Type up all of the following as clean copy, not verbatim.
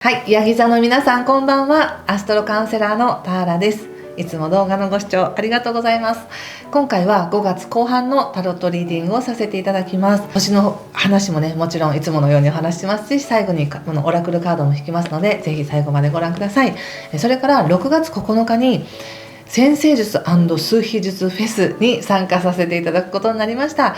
はい、ヤギ座の皆さんこんばんは。アストロカウンセラーのターラです。いつも動画のご視聴ありがとうございます。今回は5月後半のタロットリーディングをさせていただきます。星の話もね、もちろんいつものようにお話ししますし、最後にこのオラクルカードも引きますので、ぜひ最後までご覧ください。それから6月9日に占星術&数秘術フェスに参加させていただくことになりました。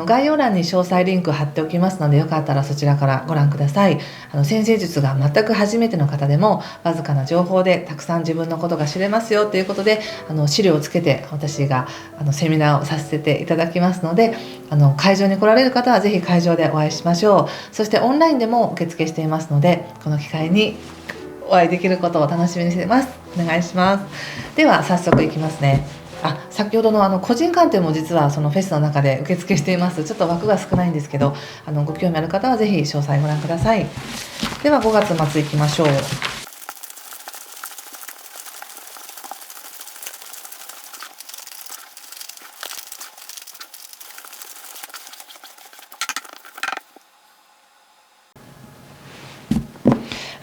概要欄に詳細リンク貼っておきますので、よかったらそちらからご覧ください。占星術が全く初めての方でもわずかな情報でたくさん自分のことが知れますよということで、資料をつけて私がセミナーをさせていただきますので、会場に来られる方はぜひ会場でお会いしましょう。そしてオンラインでも受付していますので、この機会にお会いできることを楽しみにしています。お願いします。では早速いきますね。先ほどの個人鑑定も実はそのフェスの中で受付しています。ちょっと枠が少ないんですけど、ご興味ある方はぜひ詳細ご覧ください。では5月末いきましょう。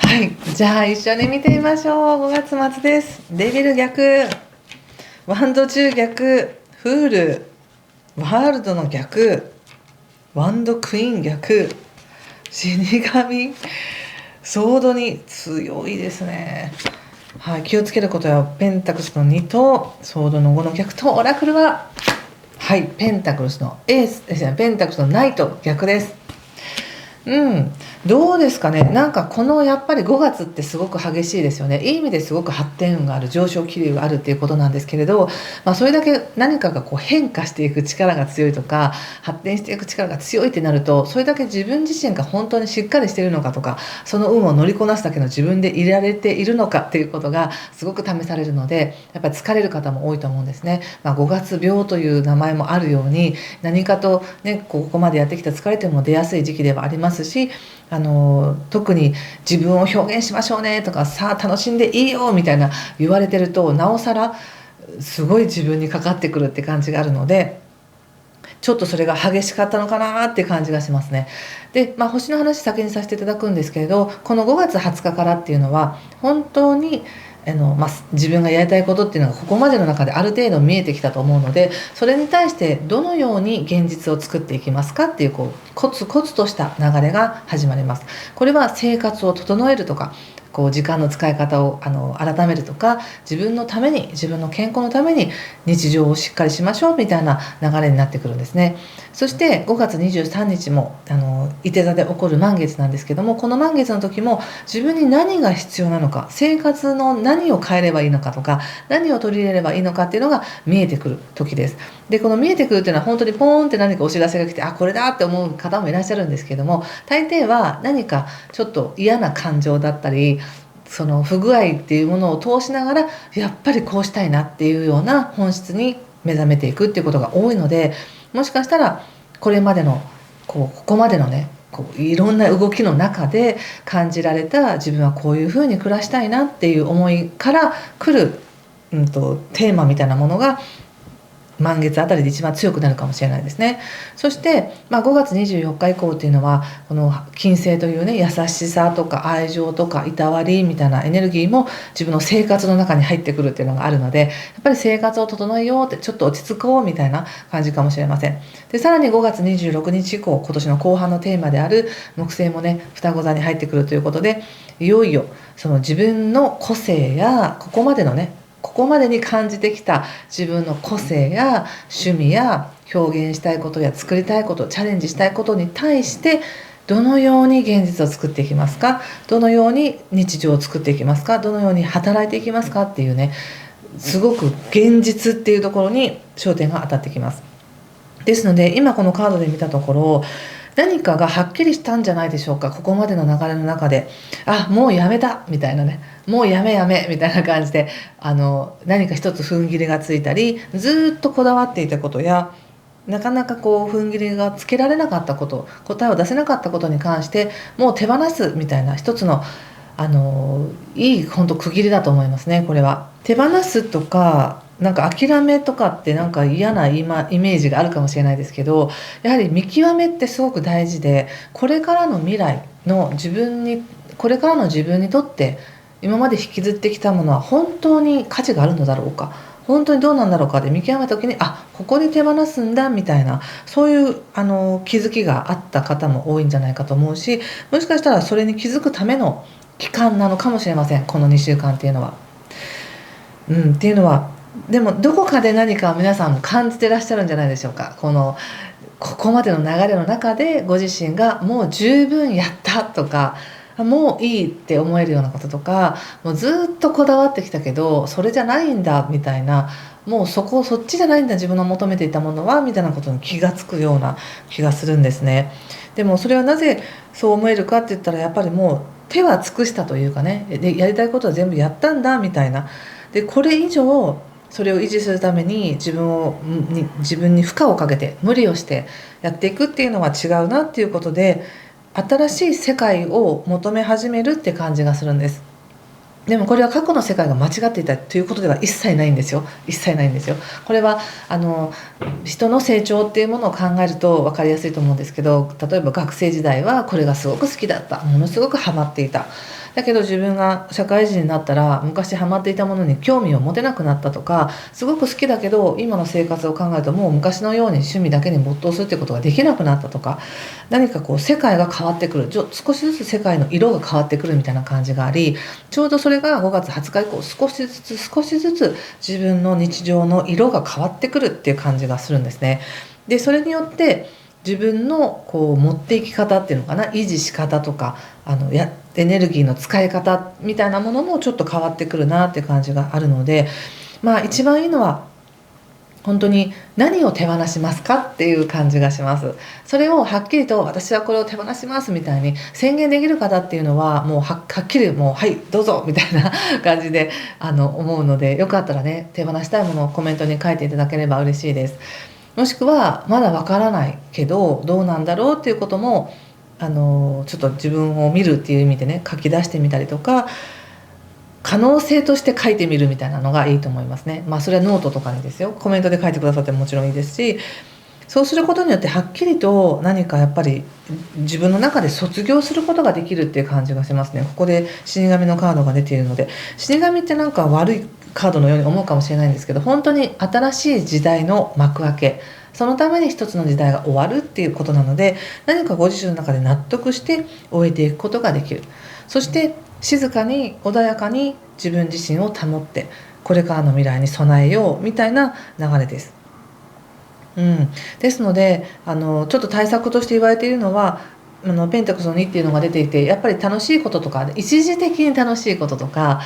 はい、じゃあ一緒に見てみましょう。5月末です。デビル逆、ワンド10逆、フール、ワールドの逆、ワンドクイーン逆、死神、ソードに強いですね。はい、気をつけることはペンタクルスの2とソードの5の逆と、オラクルははいペンタクルスのエースですね。ペンタクルスのナイト逆です。どうですかね。なんかこのやっぱり5月ってすごく激しいですよね。いい意味ですごく発展運がある、上昇気流があるっていうことなんですけれど、それだけ何かがこう変化していく力が強いとか発展していく力が強いってなると、それだけ自分自身が本当にしっかりしているのかとか、その運を乗りこなすだけの自分でいられているのかっていうことがすごく試されるので、やっぱり疲れる方も多いと思うんですね。5月病という名前もあるように、何かとねここまでやってきた疲れというのも出やすい時期ではありますし、特に自分を表現しましょうねとか、さあ楽しんでいいよみたいな言われてると、なおさらすごい自分にかかってくるって感じがあるので、ちょっとそれが激しかったのかなって感じがしますね。で、星の話先にさせていただくんですけれど、この5月20日からっていうのは本当に自分がやりたいことっていうのがここまでの中である程度見えてきたと思うので、それに対してどのように現実を作っていきますかっていう、コツコツとした流れが始まります。これは生活を整えるとか、時間の使い方を改めるとか、自分のために、自分の健康のために日常をしっかりしましょうみたいな流れになってくるんですね。そして5月23日もいて座で起こる満月なんですけども、この満月の時も自分に何が必要なのか、生活の何を変えればいいのかとか、何を取り入れればいいのかっていうのが見えてくる時です。で、この見えてくるっていうのは本当にポーンって何かお知らせが来て、これだって思う方もいらっしゃるんですけども、大抵は何かちょっと嫌な感情だったり、その不具合っていうものを通しながら、やっぱりこうしたいなっていうような本質に目覚めていくっていうことが多いので、もしかしたらこれまでのここまでのねいろんな動きの中で感じられた、自分はこういうふうに暮らしたいなっていう思いから来る、テーマみたいなものが満月あたりで一番強くなるかもしれないですね。そして、5月24日以降っていうのは、この金星というね、優しさとか愛情とかいたわりみたいなエネルギーも自分の生活の中に入ってくるっていうのがあるので、やっぱり生活を整えようって、ちょっと落ち着こうみたいな感じかもしれません。で、さらに5月26日以降、今年の後半のテーマである木星もね、双子座に入ってくるということで、いよいよその自分の個性やここまでに感じてきた自分の個性や趣味や表現したいことや作りたいこと、チャレンジしたいことに対してどのように現実を作っていきますか、どのように日常を作っていきますか、どのように働いていきますかっていうね、すごく現実っていうところに焦点が当たってきます。ですので今このカードで見たところ、何かがはっきりしたんじゃないでしょうか。ここまでの流れの中で、もうやめたみたいなね、もうやめみたいな感じで何か一つ踏ん切りがついたり、ずっとこだわっていたことや、なかなか踏ん切りがつけられなかったこと、答えを出せなかったことに関してもう手放すみたいな一つのいい本当区切りだと思いますね。これは手放すとか、なんか諦めとかってなんか嫌なイメージがあるかもしれないですけど、やはり見極めってすごく大事で、これからの未来の自分にこれからの自分にとって今まで引きずってきたものは本当に価値があるのだろうか、本当にどうなんだろうかで見極めた時に、ここで手放すんだみたいな、そういう気づきがあった方も多いんじゃないかと思うし、もしかしたらそれに気づくための期間なのかもしれません、この2週間っていうのは。っていうのはでもどこかで何か皆さんも感じてらっしゃるんじゃないでしょうか。ここまでの流れの中でご自身がもう十分やったとか、もういいって思えるようなこととか、もうずっとこだわってきたけどそれじゃないんだみたいな、もうそっちじゃないんだ自分の求めていたものはみたいなことに気がつくような気がするんですね。でもそれはなぜそう思えるかって言ったら、やっぱりもう手は尽くしたというかね、でやりたいことは全部やったんだみたいな。でこれ以上それを維持するために自分に負荷をかけて無理をしてやっていくっていうのは違うなっていうことで、新しい世界を求め始めるって感じがするんです。でもこれは過去の世界が間違っていたということでは一切ないんですよ。一切ないんですよ。これは人の成長っていうものを考えると分かりやすいと思うんですけど、例えば学生時代はこれがすごく好きだった、ものすごくハマっていた。だけど自分が社会人になったら昔ハマっていたものに興味を持てなくなったとか、すごく好きだけど今の生活を考えるともう昔のように趣味だけに没頭するってことができなくなったとか、何か世界が変わってくる、少しずつ世界の色が変わってくるみたいな感じがあり、ちょうどそれが5月20日以降少しずつ自分の日常の色が変わってくるっていう感じがするんですね。でそれによって自分の持っていき方っていうのかな、維持し方とかエネルギーの使い方みたいなものもちょっと変わってくるなっていう感じがあるので、一番いいのは本当に何を手放しますかっていう感じがします。それをはっきりと私はこれを手放しますみたいに宣言できる方っていうのはもうはっきりもうはいどうぞみたいな感じで思うので、よかったらね手放したいものをコメントに書いていただければ嬉しいです。もしくはまだわからないけどどうなんだろうっていうこともちょっと自分を見るっていう意味でね書き出してみたりとか、可能性として書いてみるみたいなのがいいと思いますね。それはノートとかにですよ、コメントで書いてくださってももちろんいいですし、そうすることによってはっきりと何かやっぱり自分の中で卒業することができるっていう感じがしますね。ここで死神のカードが出ているので、死神ってなんか悪いカードのように思うかもしれないんですけど、本当に新しい時代の幕開け、そのために一つの時代が終わるっていうことなので、何かご自身の中で納得して終えていくことができる。そして静かに穏やかに自分自身を保ってこれからの未来に備えようみたいな流れです。ですのでちょっと対策として言われているのはペンタクスの2っていうのが出ていて、やっぱり楽しいこととか一時的に楽しいこととか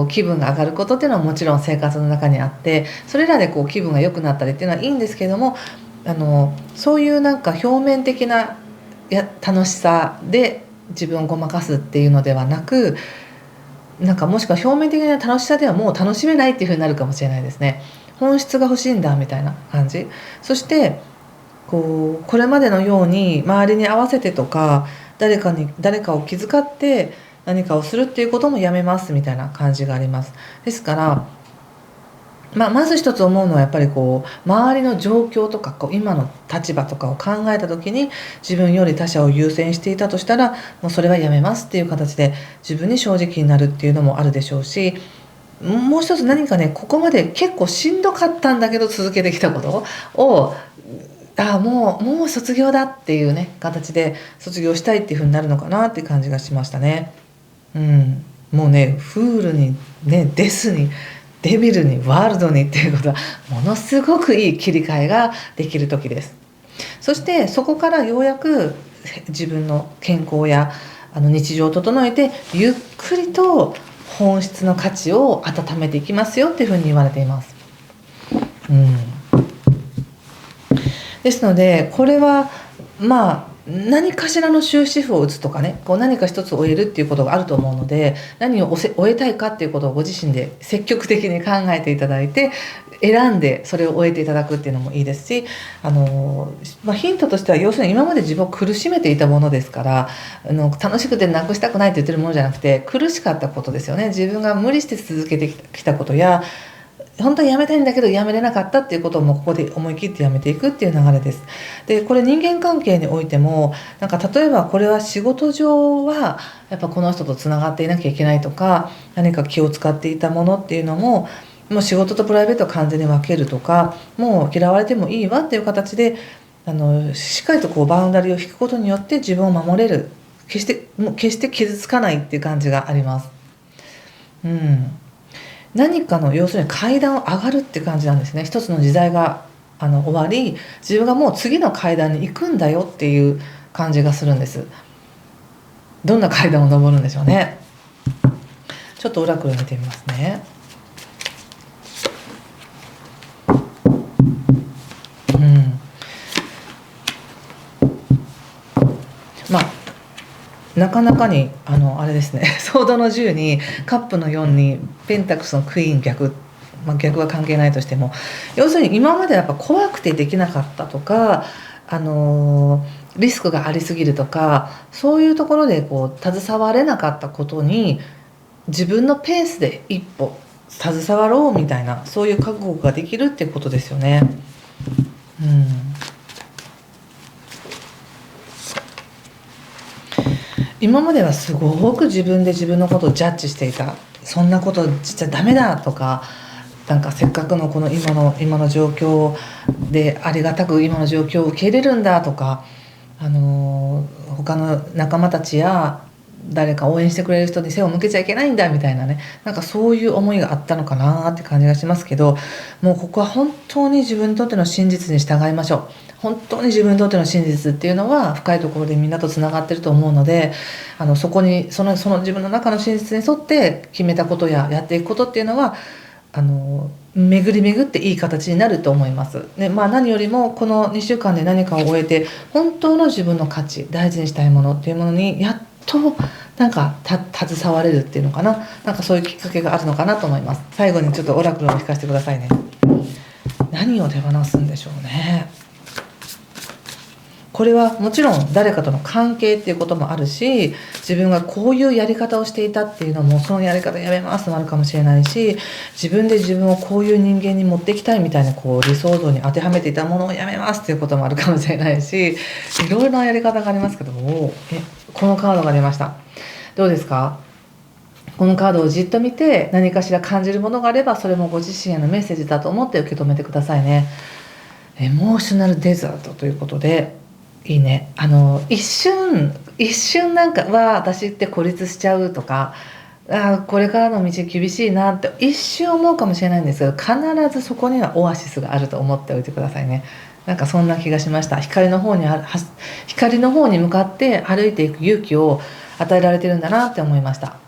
気分が上がることっていうのはもちろん生活の中にあって、それらで気分が良くなったりっていうのはいいんですけれども、そういうなんか表面的な楽しさで自分をごまかすっていうのではなく、なんかもしくは表面的な楽しさではもう楽しめないっていう風になるかもしれないですね。本質が欲しいんだみたいな感じ。そしてこれまでのように周りに合わせてとか誰かを気遣って何かをするっていうこともやめますみたいな感じがあります。ですからまず一つ思うのはやっぱり周りの状況とか今の立場とかを考えた時に自分より他者を優先していたとしたら、もうそれはやめますっていう形で自分に正直になるっていうのもあるでしょうし、もう一つ何かね、ここまで結構しんどかったんだけど続けてきたことをもう卒業だっていうね形で卒業したいっていう風になるのかなっていう感じがしましたね。もうねフールにねデスにデビルにワールドにっていうことはものすごくいい切り替えができる時です。そしてそこからようやく自分の健康や日常を整えてゆっくりと本質の価値を温めていきますよっていうふうに言われています。ですのでこれは何かしらの終止符を打つとかね、何か一つ終えるっていうことがあると思うので、何を終えたいかっていうことをご自身で積極的に考えていただいて選んでそれを終えていただくっていうのもいいですし、ヒントとしては要するに今まで自分を苦しめていたものですから、楽しくてなくしたくないって言ってるものじゃなくて苦しかったことですよね。自分が無理して続けてきたことや本当はやめたいんだけどやめれなかったっていうことをもうここで思い切ってやめていくっていう流れです。でこれ人間関係においてもなんか例えばこれは仕事上はやっぱこの人とつながっていなきゃいけないとか何か気を使っていたものっていうのももう仕事とプライベートを完全に分けるとかもう嫌われてもいいわっていう形でしっかりとこうバウンダリーを引くことによって自分を守れるもう決して傷つかないっていう感じがあります。何かの要するに階段を上がるって感じなんですね。一つの時代が終わり自分がもう次の階段に行くんだよっていう感じがするんです。どんな階段を登るんでしょうね。ちょっとオラクル見てみますね。まあなかなかにあれですねソードの10にカップの4にペンタクスのクイーン逆、逆は関係ないとしても要するに今までやっぱ怖くてできなかったとかリスクがありすぎるとかそういうところでこう携われなかったことに自分のペースで一歩携わろうみたいなそういう覚悟ができるっていうことですよね。今まではすごく自分で自分のことをジャッジしていた。そんなことしちゃダメだとかなんかせっかくのこの今の状況でありがたく今の状況を受け入れるんだとか、他の仲間たちや誰か応援してくれる人に背を向けちゃいけないんだみたいなねなんかそういう思いがあったのかなって感じがしますけどもうここは本当に自分にとっての真実に従いましょう。本当に自分にとっての真実っていうのは深いところでみんなとつながってると思うのでそこにその自分の中の真実に沿って決めたことややっていくことっていうのは巡り巡っていい形になると思います。で、何よりもこの2週間で何かを終えて本当の自分の価値大事にしたいものっていうものにやっとなんか携われるっていうのかななんかそういうきっかけがあるのかなと思います。最後にちょっとオラクルを引かせてくださいね。何を手放すんでしょうね。これはもちろん誰かとの関係っていうこともあるし自分がこういうやり方をしていたっていうのもそのやり方やめますとなるかもしれないし自分で自分をこういう人間に持っていきたいみたいなこう理想像に当てはめていたものをやめますっていうこともあるかもしれないしいろいろなやり方がありますけどもこのカードが出ました。どうですか？このカードをじっと見て何かしら感じるものがあればそれもご自身へのメッセージだと思って受け止めてくださいね。エモーショナルデザートということでいいね。一瞬なんか私って孤立しちゃうとかこれからの道厳しいなって一瞬思うかもしれないんですけど必ずそこにはオアシスがあると思っておいてくださいね。なんかそんな気がしました。光の方に向かって歩いていく勇気を与えられてるんだなって思いました。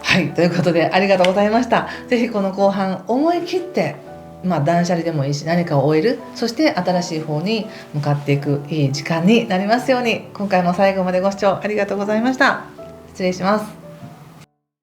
はい、ということでありがとうございました。ぜひこの後半思い切って断捨離でもいいし何かを終えるそして新しい方に向かっていくいい時間になりますように。今回も最後までご視聴ありがとうございました。失礼します。